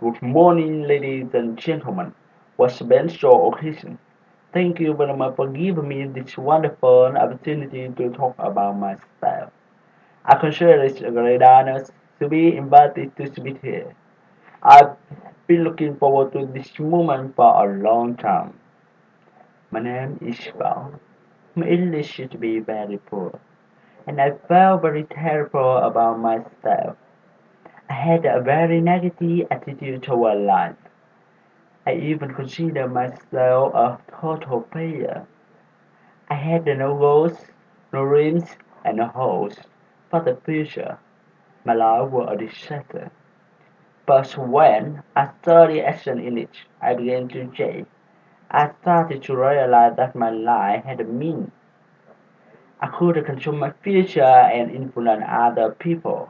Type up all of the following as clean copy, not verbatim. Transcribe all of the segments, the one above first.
Good morning, ladies and gentlemen. What's been your occasion? Thank you very much for giving me this wonderful opportunity to talk about myself. I consider it a great honor to be invited to speak here. I've been looking forward to this moment for a long time. My name is Bao. My English should be very poor, and I felt very terrible about myself. I had a very negative attitude toward life. I even consider myself a total failure. I had no goals, no dreams, and no hopes for the future. My life was a disaster. But when I studied action English, I began to change. I started to realize that my life had a meaning. I could control my future and influence other people.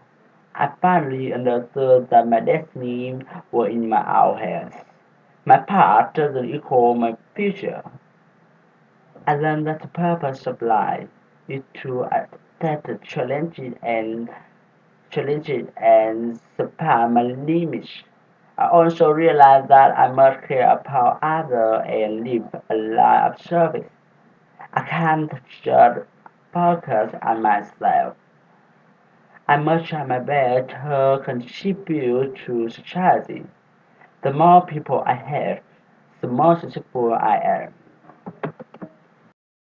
I finally understood that my destiny was in my own hands. My past doesn't equal my future. I learned that the purpose of life is to accept challenges and surpass my limits. I also realized that I must care about others and live a life of service. I can't just focus on myself. I must try my best to contribute to society. The more people I help, the more successful I am.